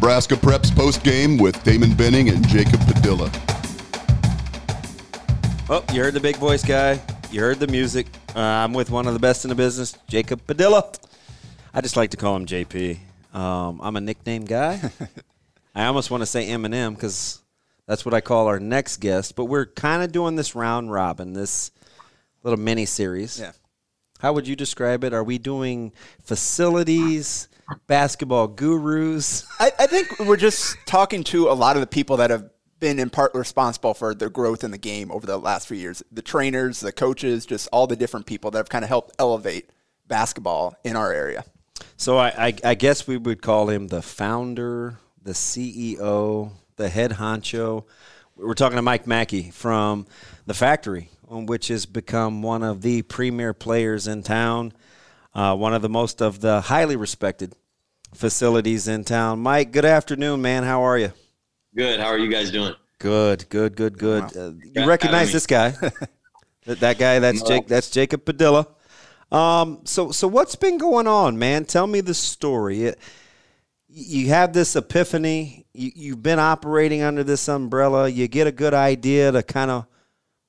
Nebraska Preps Postgame with Damon Benning and Jacob Padilla. Oh, you heard the big voice guy. You heard the music. I'm with one of the best in the business, Jacob Padilla. I just like to call him JP. I'm a nickname guy. I almost want to say Eminem because that's what I call our next guest. But we're kind of doing this round robin, this little mini series. Yeah. How would you describe it? Are we doing facilities, basketball gurus? I think we're just talking to a lot of the people that have been in part responsible for their growth in the game over the last few years. The trainers, the coaches, just all the different people that have kind of helped elevate basketball in our area. So I guess we would call him the founder, the CEO, the head honcho. We're talking to Mike Mackie from the Factory, which has become one of the premier players in town, one of the most of the highly respected facilities in town. Mike, good afternoon, man. How are you? Good. How are you guys doing? Good. You recognize this guy? that guy? That's No. Jake. That's Jacob Padilla. So what's been going on, man? Tell me the story. You have this epiphany. You've been operating under this umbrella. You get a good idea to kind of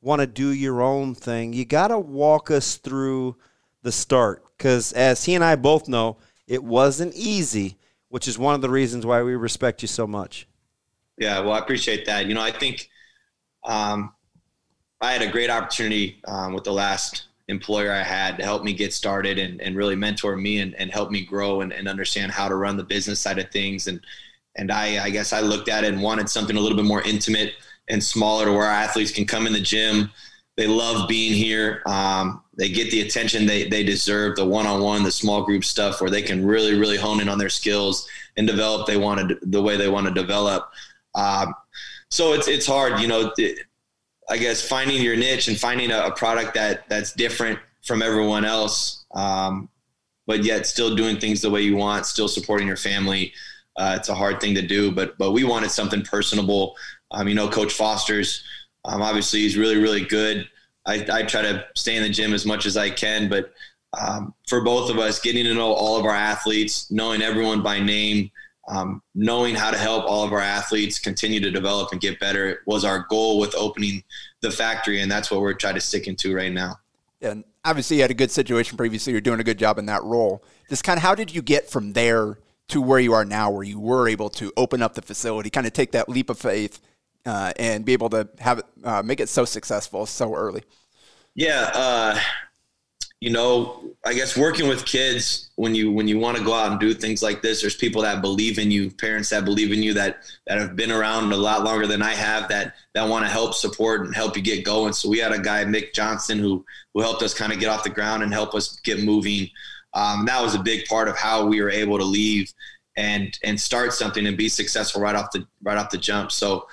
want to do your own thing. You got to walk us through the start because, as he and I both know, it wasn't easy, which is one of the reasons why we respect you so much. Yeah, well, I appreciate that. I think I had a great opportunity with the last employer I had to help me get started and really mentor me and help me grow and understand how to run the business side of things. And I guess I looked at it and wanted something a little bit more intimate and smaller to where our athletes can come in the gym. They love being here. They get the attention they deserve, the one-on-one, the small group stuff where they can really, really hone in on their skills and develop the way they want to develop. So it's hard, I guess finding your niche and finding a product that's different from everyone else, but yet still doing things the way you want, still supporting your family. It's a hard thing to do, but we wanted something personable. Coach Foster's, obviously he's really, really good. I try to stay in the gym as much as I can, but for both of us, getting to know all of our athletes, knowing everyone by name, knowing how to help all of our athletes continue to develop and get better was our goal with opening the Factory, and that's what we're trying to stick into right now. Yeah, and obviously you had a good situation previously. You're doing a good job in that role. Just kind of how did you get from there to where you are now, where you were able to open up the facility, kind of take that leap of faith and be able to have it, make it so successful so early? Yeah, I guess working with kids, when you want to go out and do things like this, there's people that believe in you, parents that believe in you that have been around a lot longer than I have that want to help support and help you get going. So we had a guy, Mick Johnson, who helped us kind of get off the ground and help us get moving. That was a big part of how we were able to leave and start something and be successful right off the jump. So,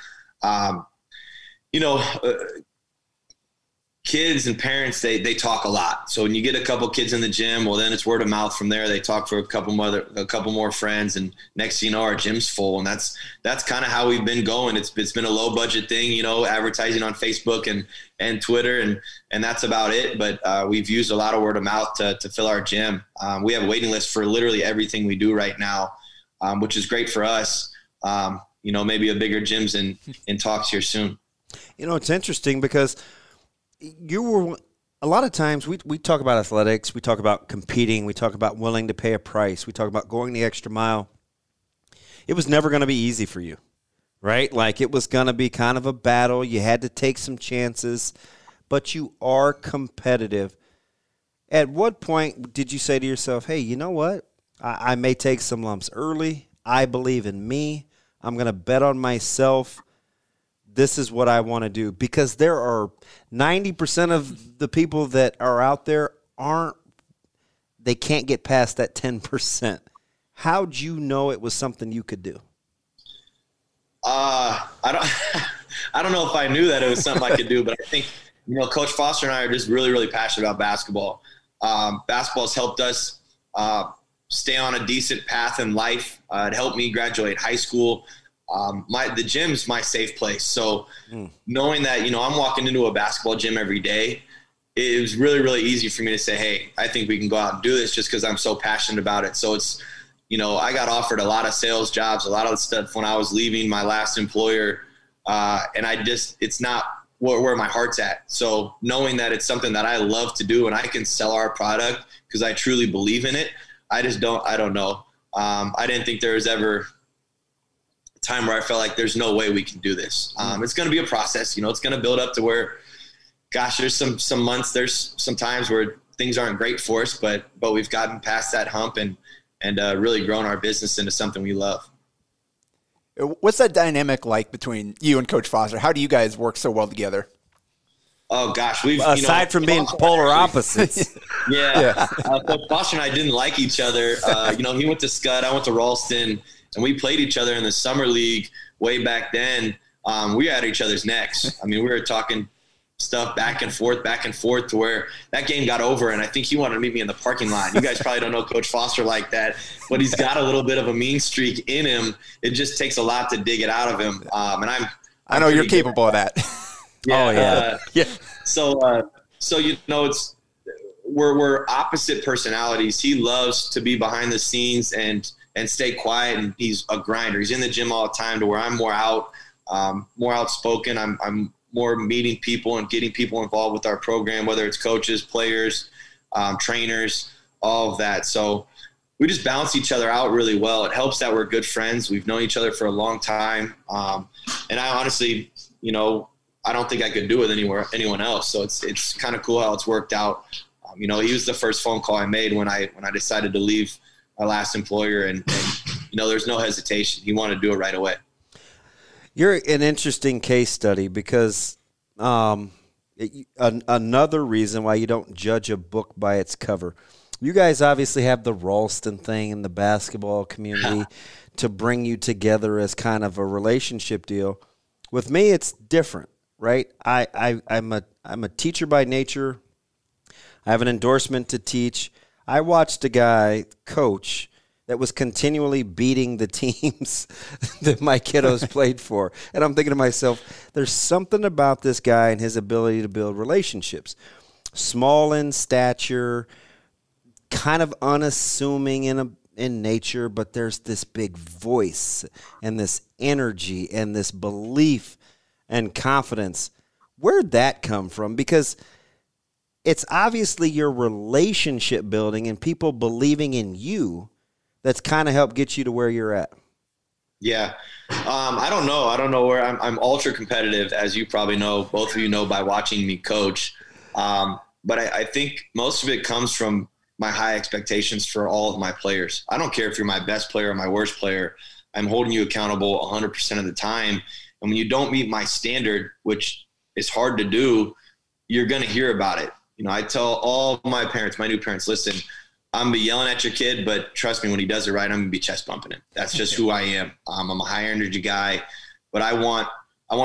kids and parents, they talk a lot. So when you get a couple kids in the gym, well, then it's word of mouth from there. They talk for a couple more friends, and next thing you know, our gym's full. And that's kind of how we've been going. It's been a low budget thing, advertising on Facebook and Twitter, and that's about it. But we've used a lot of word of mouth to fill our gym. We have a waiting list for literally everything we do right now, which is great for us. Maybe a bigger gyms in talks here soon. It's interesting because a lot of times we talk about athletics, we talk about competing, we talk about willing to pay a price, we talk about going the extra mile. It was never going to be easy for you, right? Like it was going to be kind of a battle. You had to take some chances, but you are competitive. At what point did you say to yourself, hey, you know what? I may take some lumps early. I believe in me. I'm going to bet on myself. This is what I want to do, because there are 90% of the people that are out there they can't get past that 10%. How'd you know it was something you could do? I don't know if I knew that it was something I could do, but I think, Coach Foster and I are just really, really passionate about basketball. Basketball has helped us stay on a decent path in life. It helped me graduate high school. The gym's my safe place. So knowing that, I'm walking into a basketball gym every day, it was really, really easy for me to say, hey, I think we can go out and do this just because I'm so passionate about it. So it's, I got offered a lot of sales jobs, a lot of stuff when I was leaving my last employer. And it's not where my heart's at. So knowing that it's something that I love to do and I can sell our product because I truly believe in it, I don't know. I didn't think there was ever a time where I felt like there's no way we can do this. It's going to be a process. It's going to build up to where, gosh, there's some months, there's some times where things aren't great for us, but we've gotten past that hump and really grown our business into something we love. What's that dynamic like between you and Coach Foster? How do you guys work so well together? Oh gosh, aside from being polar opposites. Yeah. Coach Foster and I didn't like each other. He went to Scud, I went to Ralston, and we played each other in the summer league way back then. We were at each other's necks. I mean, we were talking stuff back and forth to where that game got over, and I think he wanted to meet me in the parking lot. You guys probably don't know Coach Foster like that, but he's got a little bit of a mean streak in him. It just takes a lot to dig it out of him. And I know you're capable of that. Yeah. So we're opposite personalities. He loves to be behind the scenes and stay quiet, and he's a grinder. He's in the gym all the time, to where I'm more outspoken. I'm more meeting people and getting people involved with our program, whether it's coaches, players, trainers, all of that. So we just balance each other out really well. It helps that we're good friends. We've known each other for a long time. And I honestly, I don't think I could do it anyone else. So it's kind of cool how it's worked out. He was the first phone call I made when I decided to leave my last employer, and there's no hesitation. He wanted to do it right away. You're an interesting case study because another reason why you don't judge a book by its cover. You guys obviously have the Ralston thing in the basketball community to bring you together as kind of a relationship deal. With me, it's different, right? I'm a teacher by nature. I have an endorsement to teach. I watched a guy coach that was continually beating the teams that my kiddos played for. And I'm thinking to myself, there's something about this guy and his ability to build relationships. Small in stature, kind of unassuming in nature, but there's this big voice and this energy and this belief and confidence. Where'd that come from? Because it's obviously your relationship building and people believing in you that's kind of helped get you to where you're at. Yeah. I don't know. I don't know where I'm ultra competitive, as you probably know, both of you know by watching me coach. But I think most of it comes from my high expectations for all of my players. I don't care if you're my best player or my worst player. I'm holding you accountable 100% of the time. And when you don't meet my standard, which is hard to do, you're going to hear about it. I tell all my parents, my new parents, listen, I'm going to be yelling at your kid, but trust me, when he does it right, I'm going to be chest bumping him. That's just who I am. I'm a high energy guy, but I want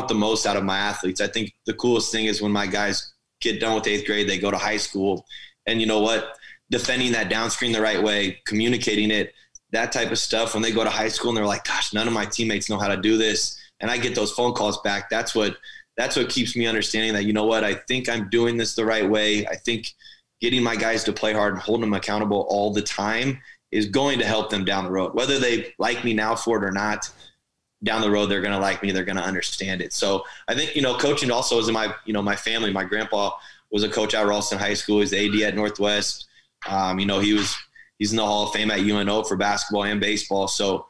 the most out of my athletes. I think the coolest thing is when my guys get done with 8th grade, they go to high school, and you know what? Defending that down screen the right way, communicating it, that type of stuff. When they go to high school and they're like, gosh, none of my teammates know how to do this. And I get those phone calls back. That's what keeps me understanding that, you know what? I think I'm doing this the right way. I think getting my guys to play hard and holding them accountable all the time is going to help them down the road. Whether they like me now for it or not, down the road, they're going to like me. They're going to understand it. So I think, coaching also is in my family. My grandpa was a coach at Ralston High School. He's the AD at Northwest. He's in the Hall of Fame at UNO for basketball and baseball. So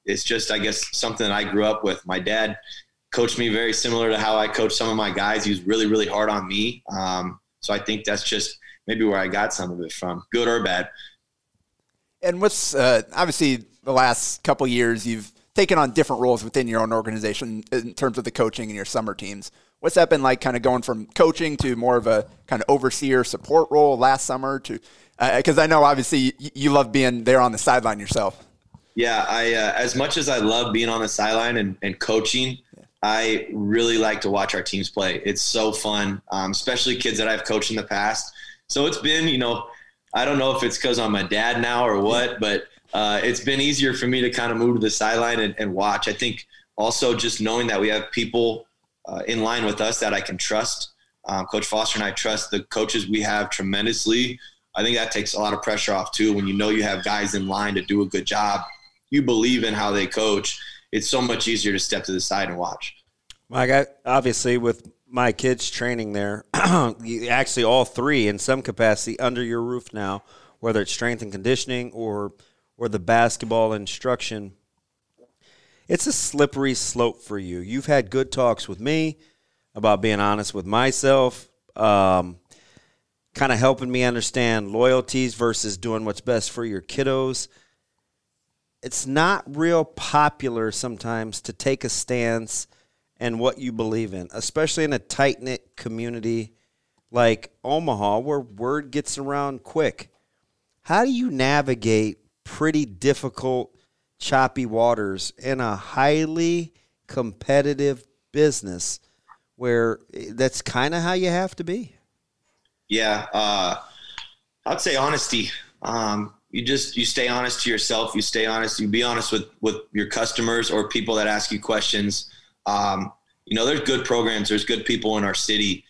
it's just, I guess, something that I grew up with. My dad coached me very similar to how I coach some of my guys. He was really, really hard on me. So I think that's just maybe where I got some of it from, good or bad. And what's obviously the last couple of years, you've taken on different roles within your own organization in terms of the coaching and your summer teams. What's that been like, kind of going from coaching to more of a kind of overseer support role last summer to because I know obviously you love being there on the sideline yourself. Yeah, I as much as I love being on the sideline and coaching, I really like to watch our teams play. It's so fun, especially kids that I've coached in the past. So it's been, I don't know if it's because I'm a dad now or what, but it's been easier for me to kind of move to the sideline and watch. I think also just knowing that we have people in line with us that I can trust. Coach Foster and I trust the coaches we have tremendously. I think that takes a lot of pressure off too. When you know you have guys in line to do a good job, you believe in how they coach. It's so much easier to step to the side and watch. Obviously, with my kids training there, actually all three in some capacity under your roof now, whether it's strength and conditioning or the basketball instruction, it's a slippery slope for you. You've had good talks with me about being honest with myself, kind of helping me understand loyalties versus doing what's best for your kiddos. It's not real popular sometimes to take a stance and what you believe in, especially in a tight-knit community like Omaha where word gets around quick. How do you navigate pretty difficult, choppy waters in a highly competitive business where that's kind of how you have to be? Yeah, I'd say honesty. You stay honest to yourself. You stay honest. You be honest with your customers or people that ask you questions. There's good programs. There's good people in our city.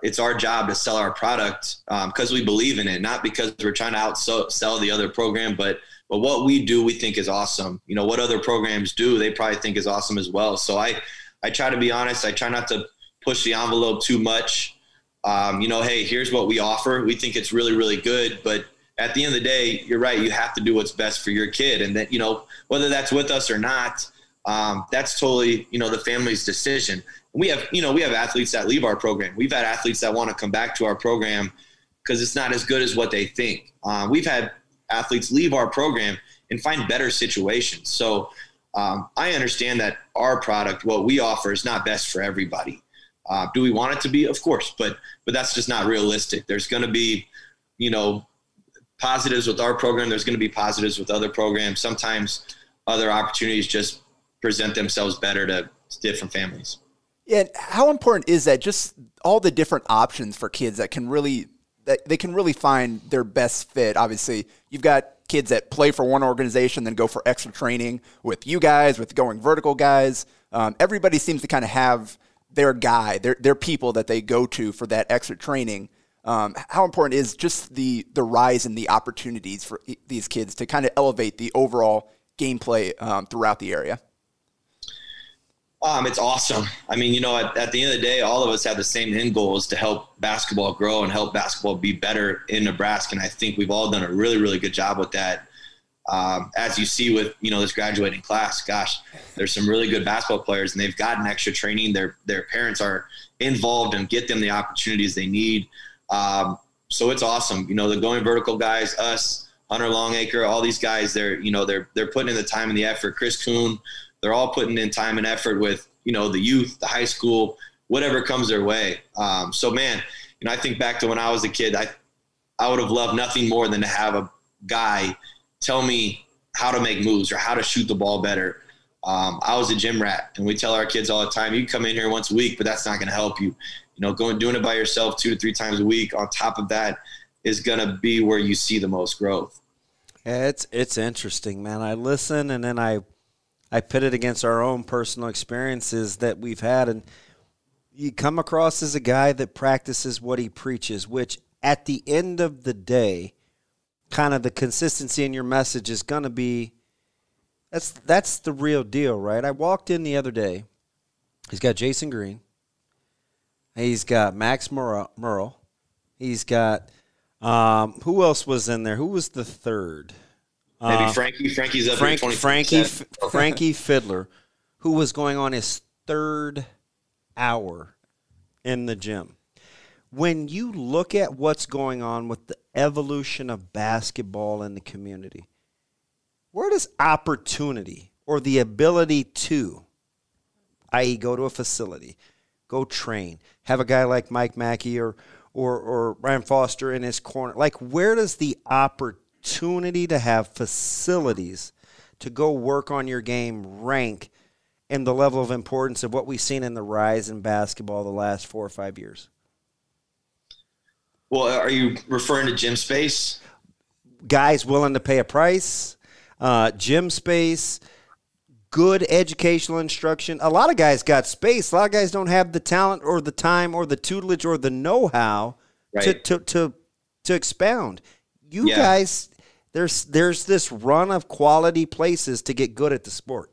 It's our job to sell our product because we believe in it, not because we're trying to outsell the other program, but what we do, we think is awesome. What other programs do, they probably think is awesome as well. So I try to be honest. I try not to push the envelope too much. Hey, here's what we offer. We think it's really, really good, but at the end of the day, you're right. You have to do what's best for your kid. And that, whether that's with us or not, that's totally, the family's decision. We have athletes that leave our program. We've had athletes that want to come back to our program because it's not as good as what they think. We've had athletes leave our program and find better situations. So I understand that our product, what we offer, is not best for everybody. Do we want it to be? Of course, but that's just not realistic. There's going to be, positives with our program. There's going to be positives with other programs. Sometimes other opportunities just present themselves better to different families. Yeah. How important is that? Just all the different options for kids that they can really find their best fit. Obviously, you've got kids that play for one organization, then go for extra training with you guys, with going vertical guys. Everybody seems to kind of have their guy, their people that they go to for that extra training. How important is just the rise in the opportunities for these kids to kind of elevate the overall gameplay throughout the area? It's awesome. I mean, at the end of the day, all of us have the same end goal, is to help basketball grow and help basketball be better in Nebraska. And I think we've all done a really, really good job with that. As you see with, this graduating class, gosh, there's some really good basketball players and they've gotten extra training. Their parents are involved and get them the opportunities they need. So it's awesome. The going vertical guys, us, Hunter Longacre, all these guys, they're putting in the time and the effort. Chris Kuhn, they're all putting in time and effort with, the youth, the high school, whatever comes their way. So man, I think back to when I was a kid, I would have loved nothing more than to have a guy tell me how to make moves or how to shoot the ball better. I was a gym rat, and we tell our kids all the time, you can come in here once a week, but that's not going to help you. Doing it by yourself 2 to 3 times a week on top of that is going to be where you see the most growth. Yeah, it's interesting, man. I listen, and then I pit it against our own personal experiences that we've had, and you come across as a guy that practices what he preaches, which at the end of the day, kind of the consistency in your message is going to be, that's the real deal, right? I walked in the other day. He's got Jason Green. He's got Max Merle. He's got who else was in there? Who was the third? Maybe Frankie. Frankie's up here 20%. Frankie Fiddler, who was going on his third hour in the gym. When you look at what's going on with the evolution of basketball in the community, where does opportunity or the ability to, i.e. go to a facility, go train, have a guy like Mike Mackie or Ryan Foster in his corner, like where does the opportunity to have facilities to go work on your game rank in the level of importance of what we've seen in the rise in basketball the last 4 or 5 years? Well, are you referring to gym space? Guys willing to pay a price, gym space, good educational instruction. A lot of guys got space. A lot of guys don't have the talent or the time or the tutelage or the know-how right. to to expound. You guys, there's this run of quality places to get good at the sport.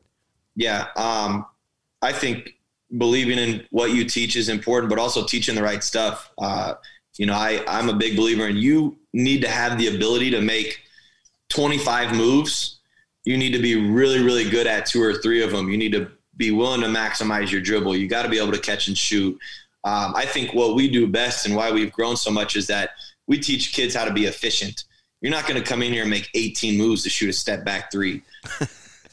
Yeah. I think believing in what you teach is important, but also teaching the right stuff. I'm a big believer in you need to have the ability to make 25 moves. You need to be really, really good at 2 or 3 of them. You need to be willing to maximize your dribble. You got to be able to catch and shoot. I think what we do best and why we've grown so much is that we teach kids how to be efficient. You're not going to come in here and make 18 moves to shoot a step back 3.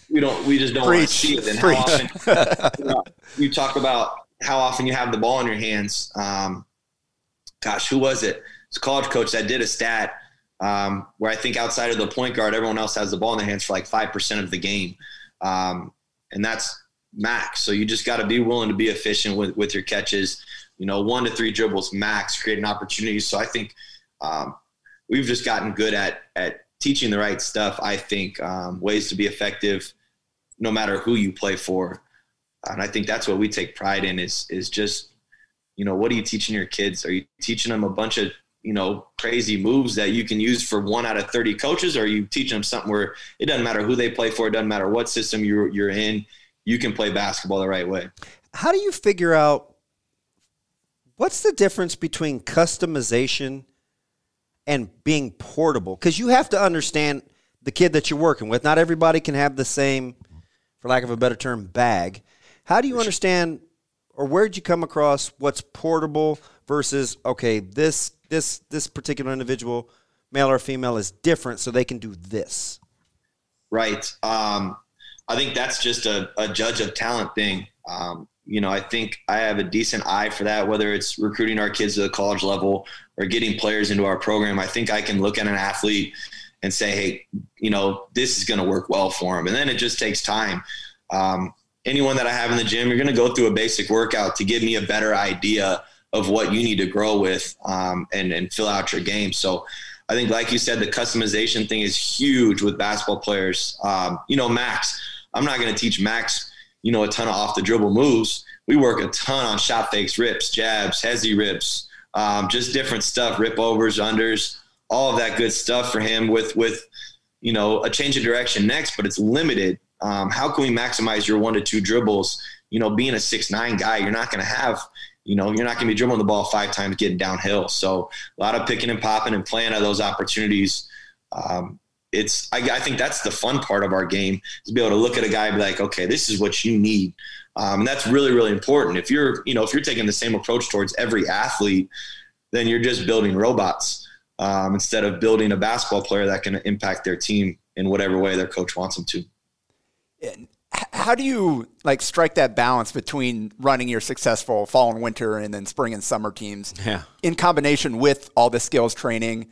We just don't want to see it. And how often you talk about how often you have the ball in your hands. Who was it? It's a college coach that did a stat where I think outside of the point guard, everyone else has the ball in their hands for like 5% of the game. And that's max. So you just got to be willing to be efficient with your catches, 1 to 3 dribbles max, creating opportunities. So I think we've just gotten good at teaching the right stuff. I think ways to be effective no matter who you play for. And I think that's what we take pride in is just, what are you teaching your kids? Are you teaching them a bunch of, crazy moves that you can use for 1 out of 30 coaches? Or are you teaching them something where it doesn't matter who they play for, it doesn't matter what system you're in, you can play basketball the right way? How do you figure out what's the difference between customization and being portable? Because you have to understand the kid that you're working with. Not everybody can have the same, for lack of a better term, bag. How do you understand, or where did you come across what's portable versus, okay, this particular individual, male or female, is different, so they can do this? Right. I think that's just a judge of talent thing. I think I have a decent eye for that, whether it's recruiting our kids to the college level or getting players into our program. I think I can look at an athlete and say, hey, this is going to work well for him. And then it just takes time. Anyone that I have in the gym, you're going to go through a basic workout to give me a better idea of what you need to grow with and fill out your game. So I think, like you said, the customization thing is huge with basketball players. Max, I'm not going to teach Max, a ton of off the dribble moves. We work a ton on shot fakes, rips, jabs, hezzy rips, just different stuff, rip overs, unders, all of that good stuff for him with a change of direction next, but it's limited. How can we maximize your 1 to 2 dribbles? Being a 6'9" guy, you're not going to have, you're not going to be dribbling the ball 5 times getting downhill. So a lot of picking and popping and playing at those opportunities. I think that's the fun part of our game, is to be able to look at a guy and be like, okay, this is what you need. And that's really, really important. If you're taking the same approach towards every athlete, then you're just building robots instead of building a basketball player that can impact their team in whatever way their coach wants them to. How do you strike that balance between running your successful fall and winter and then spring and summer teams in combination with all the skills training,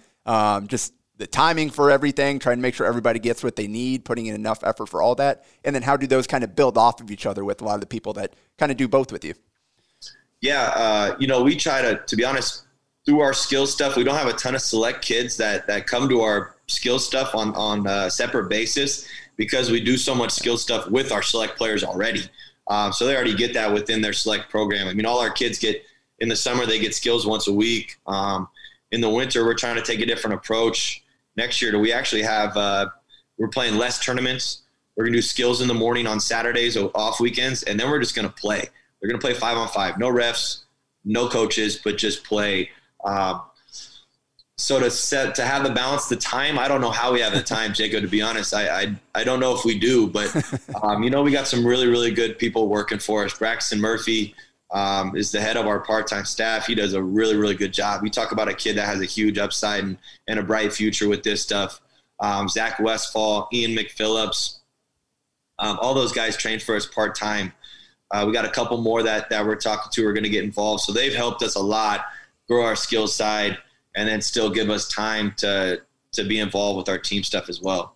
just the timing for everything, trying to make sure everybody gets what they need, putting in enough effort for all that? And then how do those kind of build off of each other with a lot of the people that kind of do both with you? Yeah. We try to be honest, through our skills stuff, we don't have a ton of select kids that come to our skills stuff on a separate basis, because we do so much skill stuff with our select players already. So they already get that within their select program. I mean, all our kids get, in the summer, they get skills once a week. In the winter, we're trying to take a different approach. Next year, we actually have, we're playing less tournaments. We're going to do skills in the morning on Saturdays, off weekends, and then we're just going to play. They're going to play 5-on-5. No refs, no coaches, but just play. So to have the balance, the time, I don't know how we have the time, Jacob, to be honest. I don't know if we do, but, we got some really, really good people working for us. Braxton Murphy is the head of our part-time staff. He does a really, really good job. We talk about a kid that has a huge upside and a bright future with this stuff. Zach Westfall, Ian McPhillips, all those guys train for us part-time. We got a couple more that we're talking to are going to get involved. So they've helped us a lot grow our skills side, and then still give us time to be involved with our team stuff as well.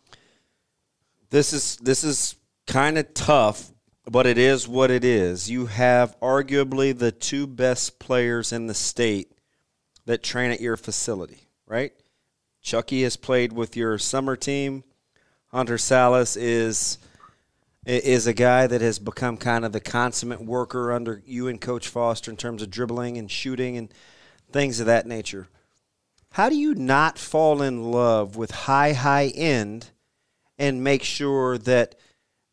This is kind of tough, but it is what it is. You have arguably the 2 best players in the state that train at your facility, right? Chucky has played with your summer team. Hunter Salas is a guy that has become kind of the consummate worker under you and Coach Foster in terms of dribbling and shooting and things of that nature. How do you not fall in love with high end and make sure that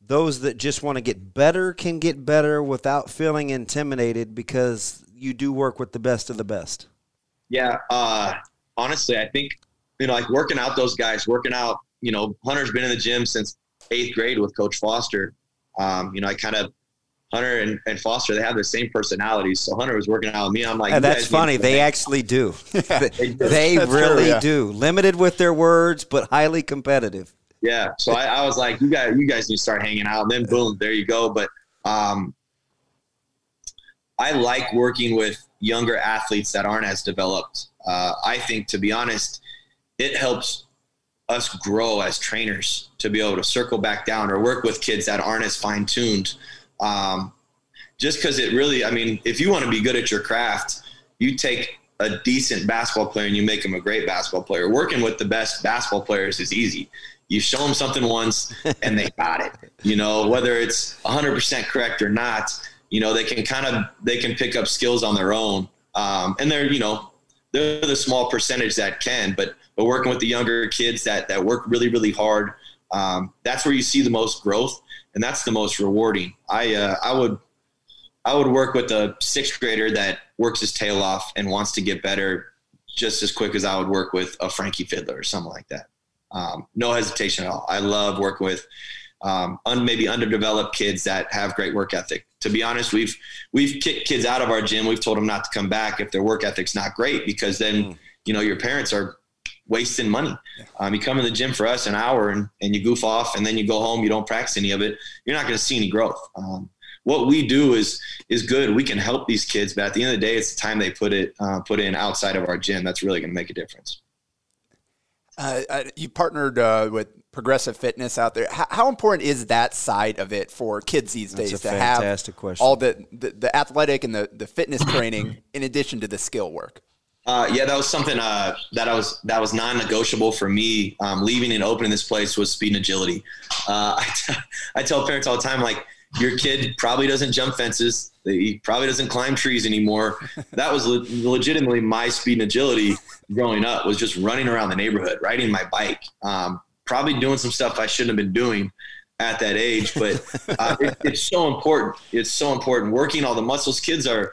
those that just want to get better can get better without feeling intimidated because you do work with the best of the best? Yeah. Honestly, I think, like working out those guys, Hunter's been in the gym since 8th grade with Coach Foster. Hunter and Foster, they have the same personalities. So Hunter was working out with me. I'm like, that's funny. They actually do. They really do. Limited with their words, but highly competitive. Yeah. So I was like, you guys need to start hanging out. And then boom, there you go. But I like working with younger athletes that aren't as developed. I think, to be honest, it helps us grow as trainers to be able to circle back down or work with kids that aren't as fine-tuned. Just because it really, if you want to be good at your craft, you take a decent basketball player and you make him a great basketball player. Working with the best basketball players is easy. You show them something once and they got it, whether it's 100% correct or not, they can pick up skills on their own. And they're the small percentage that can, but working with the younger kids that work really, really hard, that's where you see the most growth. And that's the most rewarding. I would work with a 6th grader that works his tail off and wants to get better just as quick as I would work with a Frankie Fiddler or something like that. No hesitation at all. I love working with maybe underdeveloped kids that have great work ethic. To be honest, we've kicked kids out of our gym. We've told them not to come back if their work ethic's not great, because then your parents are wasting money. You come in the gym for us an hour and you goof off, and then you go home, you don't practice any of it. You're not going to see any growth. What we do is good. We can help these kids, but at the end of the day, it's the time they put in outside of our gym that's really going to make a difference. You partnered with Progressive Fitness out there. How important is that side of it for kids these days to have all the athletic and the fitness training in addition to the skill work? That was something that was non-negotiable for me. Leaving and opening this place was speed and agility. I tell parents all the time, like, your kid probably doesn't jump fences. He probably doesn't climb trees anymore. That was legitimately my speed and agility growing up, was just running around the neighborhood, riding my bike, probably doing some stuff I shouldn't have been doing at that age. But it's so important. It's so important. Working all the muscles. Kids are,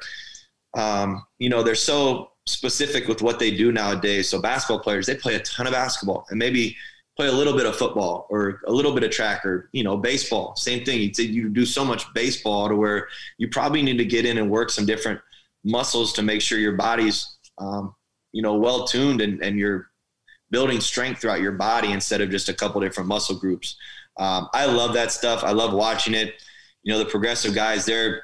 they're so specific with what they do nowadays. So basketball players, they play a ton of basketball and maybe play a little bit of football or a little bit of track or, baseball. Same thing. You do so much baseball to where you probably need to get in and work some different muscles to make sure your body's, well tuned and you're building strength throughout your body instead of just a couple different muscle groups. I love that stuff. I love watching it. The Progressive guys, they're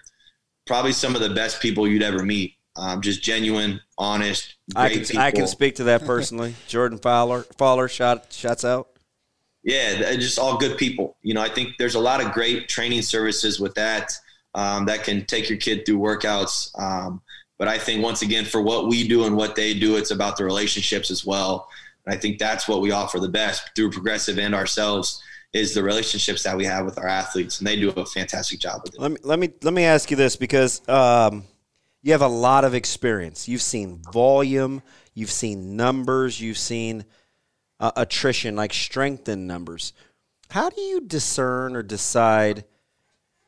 probably some of the best people you'd ever meet. Just genuine, honest, great people. I can speak to that personally. Jordan Fowler shots out. Yeah, just all good people. I think there's a lot of great training services with that can take your kid through workouts. But I think, once again, for what we do and what they do, it's about the relationships as well. And I think that's what we offer the best through Progressive and ourselves, is the relationships that we have with our athletes, and they do a fantastic job with it. Let me ask you this, because you have a lot of experience. You've seen volume, you've seen numbers, you've seen attrition, like strength in numbers. How do you discern or decide,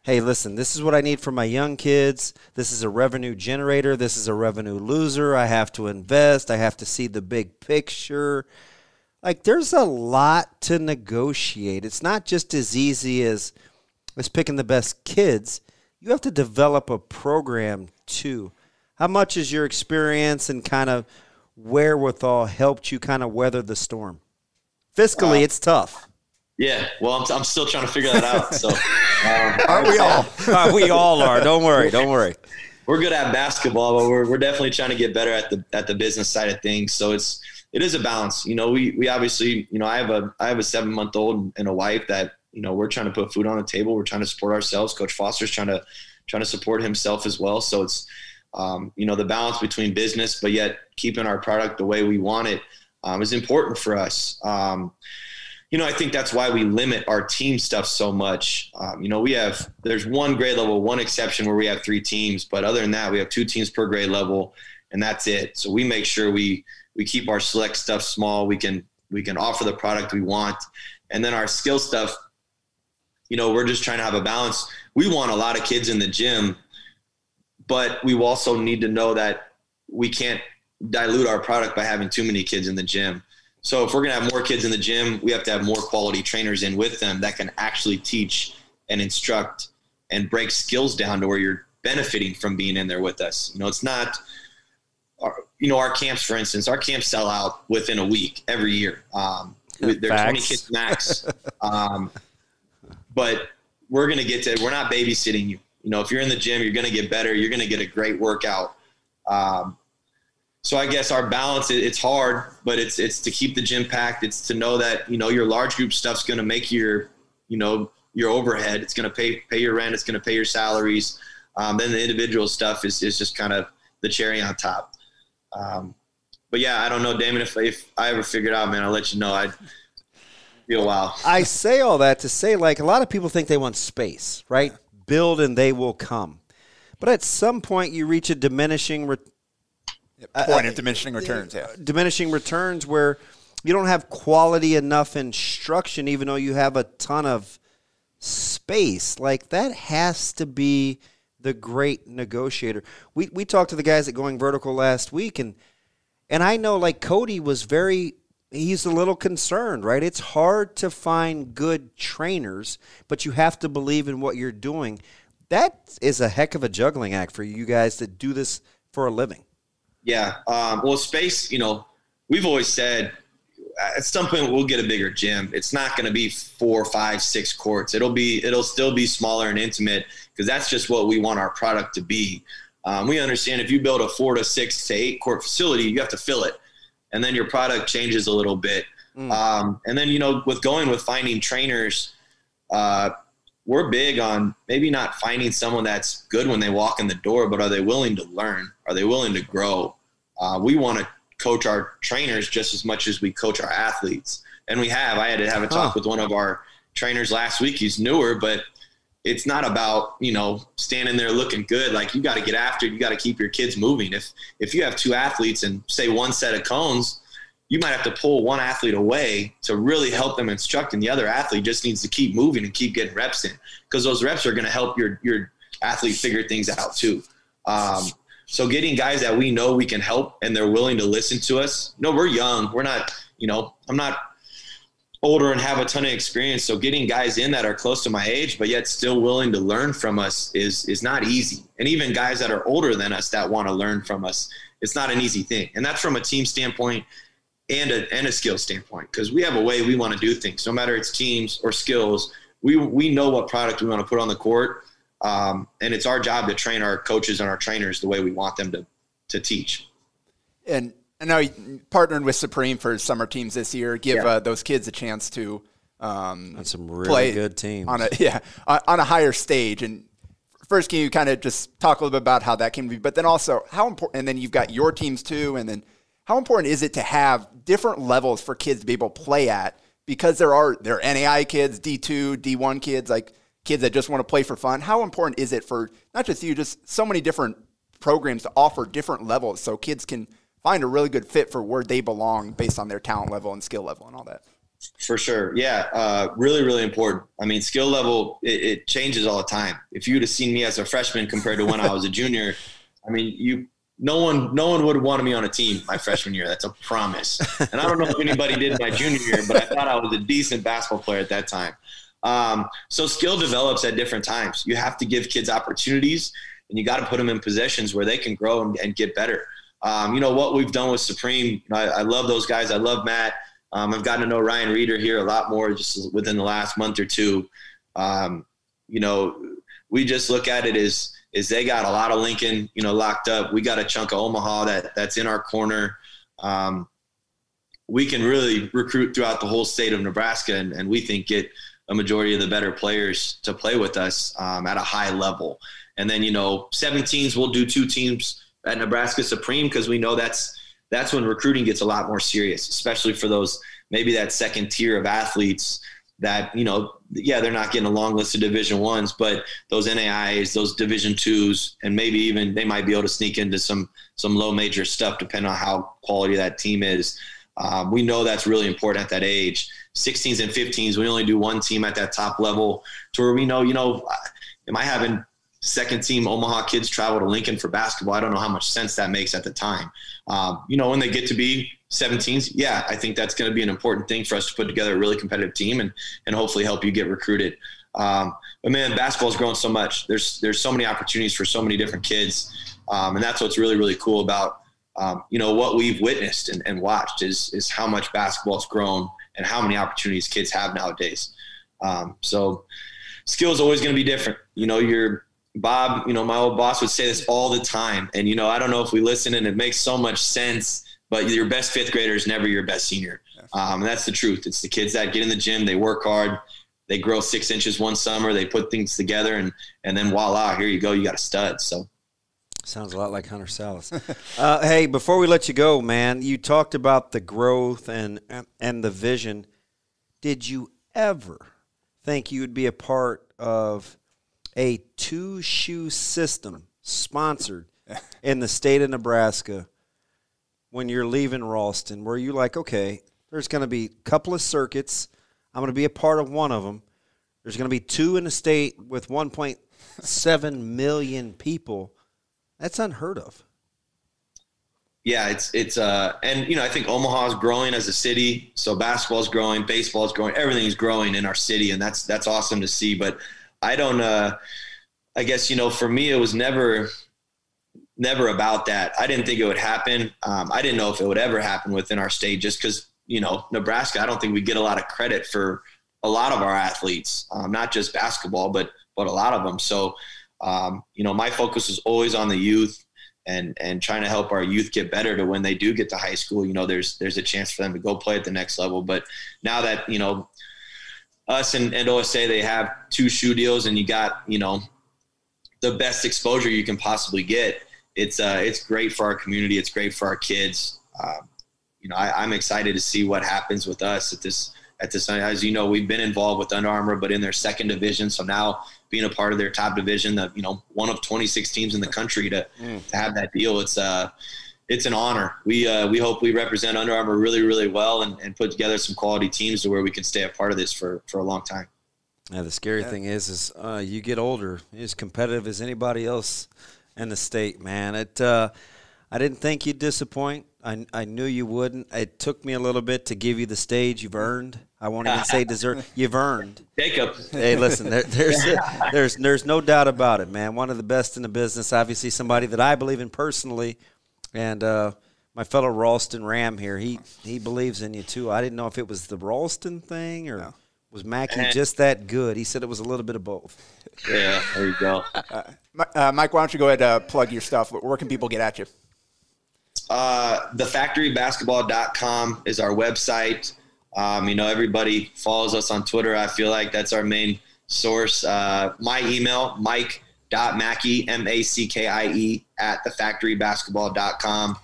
hey, listen, this is what I need for my young kids. This is a revenue generator. This is a revenue loser. I have to invest. I have to see the big picture. Like, there's a lot to negotiate. It's not just as easy as picking the best kids. You have to develop a program too. How much is your experience and kind of wherewithal helped you kind of weather the storm? Fiscally, it's tough. Yeah, well, I'm still trying to figure that out. So, aren't we all? We all are. Don't worry. We're good at basketball, but we're definitely trying to get better at the business side of things. So it is a balance. We obviously, I have a 7-month-old and a wife that, we're trying to put food on the table. We're trying to support ourselves. Coach Foster's trying to support himself as well. So it's, the balance between business, but yet keeping our product the way we want it is important for us. I think that's why we limit our team stuff so much. There's one grade level, one exception where we have 3 teams, but other than that, we have 2 teams per grade level. and that's it. So we make sure we keep our select stuff small. We can offer the product we want. And then our skill stuff, we're just trying to have a balance. We want a lot of kids in the gym, but we also need to know that we can't dilute our product by having too many kids in the gym. So if we're going to have more kids in the gym, we have to have more quality trainers in with them that can actually teach and instruct and break skills down to where you're benefiting from being in there with us. It's not, our camps, for instance, our camps sell out within a week every year. They're 20 kids max. But we're going to get to, we're not babysitting you. If you're in the gym, you're going to get better. You're going to get a great workout. So I guess our balance, it's hard, but it's to keep the gym packed. It's to know that, your large group stuff's going to make your overhead. It's going to pay your rent. It's going to pay your salaries. Then the individual stuff is just kind of the cherry on top. But yeah, I don't know, Damon, if I ever figure it out, man, I'll let you know. I'd be a while. I say all that to say, like, a lot of people think they want space, right? Build and they will come. But at some point you reach a diminishing diminishing returns, yeah. Diminishing returns where you don't have quality enough instruction, even though you have a ton of space. Like, that has to be the great negotiator. We talked to the guys at Going Vertical last week, and I know, like, Cody was he's a little concerned, right? It's hard to find good trainers, but you have to believe in what you're doing. That is a heck of a juggling act for you guys to do this for a living. Yeah. Well, space, we've always said at some point we'll get a bigger gym. It's not going to be 4, 5, 6 courts. It'll still be smaller and intimate because that's just what we want our product to be. We understand if you build a 4 to 6 to 8 court facility, you have to fill it. And then your product changes a little bit. And then, with finding trainers, we're big on maybe not finding someone that's good when they walk in the door, but are they willing to learn? Are they willing to grow? We want to coach our trainers just as much as we coach our athletes. And I had to have a talk with one of our trainers last week. He's newer, but it's not about, standing there looking good. Like, you got to get after it. You got to keep your kids moving. If you have 2 athletes and say 1 set of cones, you might have to pull 1 athlete away to really help them instruct, and the other athlete just needs to keep moving and keep getting reps in, because those reps are going to help your athlete figure things out too. So getting guys that we know we can help and they're willing to listen to us. No, we're young. We're not, I'm not older and have a ton of experience. So getting guys in that are close to my age, but yet still willing to learn from us is not easy. And even guys that are older than us that want to learn from us, it's not an easy thing. And that's from a team standpoint and a skill standpoint, because we have a way we want to do things. No matter it's teams or skills, we know what product we want to put on the court. And it's our job to train our coaches and our trainers the way we want them to teach. And I know you partnered with Supreme for summer teams this year. Give those kids a chance to on some really play good teams on a higher stage. And first, can you kind of just talk a little bit about how that can be? But then also how important. And then you've got your teams too. And then how important is it to have different levels for kids to be able to play at? Because there are NAI kids, D2, D1 kids, like kids that just want to play for fun. How important is it for not just you, just so many different programs to offer different levels so kids can find a really good fit for where they belong based on their talent level and skill level and all that? For sure. Yeah. Really, really important. I mean, skill level, it changes all the time. If you would have seen me as a freshman compared to when I was a junior, I mean, no one would have wanted me on a team my freshman year. That's a promise. And I don't know if anybody did my junior year, but I thought I was a decent basketball player at that time. So skill develops at different times. You have to give kids opportunities, and you got to put them in positions where they can grow and get better. What we've done with Supreme, I love those guys. I love Matt. I've gotten to know Ryan Reeder here a lot more just within the last month or two. We just look at it as they got a lot of Lincoln, locked up. We got a chunk of Omaha that's in our corner. We can really recruit throughout the whole state of Nebraska, and we think get a majority of the better players to play with us at a high level. And then, 17s, we'll do 2 teams at Nebraska Supreme, because we know that's when recruiting gets a lot more serious, especially for those, maybe that second tier of athletes that, yeah, they're not getting a long list of Division I's, but those NAIAs, those Division IIs, and maybe even they might be able to sneak into some low major stuff depending on how quality that team is. We know that's really important at that age. 16s and 15s, we only do one team at that top level to where we know, am I having second team Omaha kids travel to Lincoln for basketball? I don't know how much sense that makes at the time. When they get to be 17s, yeah, I think that's going to be an important thing for us to put together a really competitive team and hopefully help you get recruited. But man, basketball's grown so much. There's so many opportunities for so many different kids. And that's what's really, really cool about, what we've witnessed and watched is how much basketball's grown and how many opportunities kids have nowadays. So skill is always going to be different. Bob, my old boss would say this all the time. And, I don't know if we listen and it makes so much sense, but your best fifth grader is never your best senior. And that's the truth. It's the kids that get in the gym, they work hard, they grow 6 inches one summer, they put things together, and then voila, here you go, you got a stud. So sounds a lot like Hunter Salas. Hey, before we let you go, man, you talked about the growth and the vision. Did you ever think you would be a part of a 2-shoe system sponsored in the state of Nebraska when you're leaving Ralston, where you're like, okay, there's going to be a couple of circuits. I'm going to be a part of one of them. There's going to be 2 in the state with 1.7 million people. That's unheard of. Yeah, it's and I think Omaha is growing as a city. So basketball is growing, baseball is growing, everything's growing in our city, and that's awesome to see. But I don't. I guess for me, it was never about that. I didn't think it would happen. I didn't know if it would ever happen within our state, just because Nebraska. I don't think we get a lot of credit for a lot of our athletes, not just basketball, but a lot of them. So my focus is always on the youth and trying to help our youth get better to when they do get to high school. There's a chance for them to go play at the next level. But now that us and OSA, they have 2 shoe deals, and you got the best exposure you can possibly get. It's great for our community. It's great for our kids. I'm excited to see what happens with us at this. As we've been involved with Under Armour, but in their second division. So now being a part of their top division, one of 26 teams in the country to have that deal, it's an honor. We hope we represent Under Armour really, really well and put together some quality teams to where we can stay a part of this for a long time. Yeah, the scary thing is you get older, you're as competitive as anybody else in the state, man. I didn't think you'd disappoint. I knew you wouldn't. It took me a little bit to give you the stage you've earned. I won't even say deserve. You've earned. Jacob. Hey, listen, there's no doubt about it, man. One of the best in the business. Obviously, somebody that I believe in personally, and my fellow Ralston Ram here, he believes in you too. I didn't know if it was the Ralston thing or was Mackie just that good. He said it was a little bit of both. Yeah, there you go. Mike, why don't you go ahead and plug your stuff? Where can people get at you? thefactorybasketball.com is our website. Everybody follows us on Twitter. I feel like that's our main source. My email, mike.mackie, MACKIE, at thefactorybasketball.com.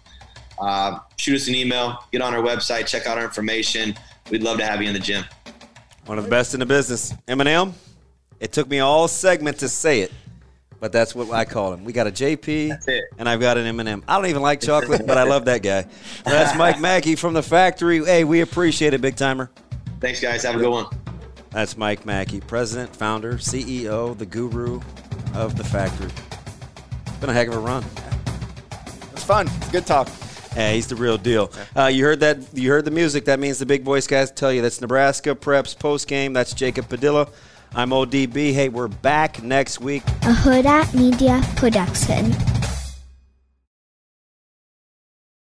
Shoot us an email, get on our website, check out our information. We'd love to have you in the gym. One of the best in the business. Eminem, it took me all segment to say it. But that's what I call him. We got a JP, and I've got an M&M. I don't even like chocolate, but I love that guy. That's Mike Mackie from The Factory. Hey, we appreciate it, big timer. Thanks, guys. Have a good one. That's Mike Mackie, president, founder, CEO, the guru of The Factory. Been a heck of a run. It's fun. It's good talk. Hey, he's the real deal. You heard that? You heard the music. That means the big voice guys tell you that's Nebraska Preps postgame. That's Jacob Padilla. I'm ODB. Hey, we're back next week. A Hurrdat Media Production.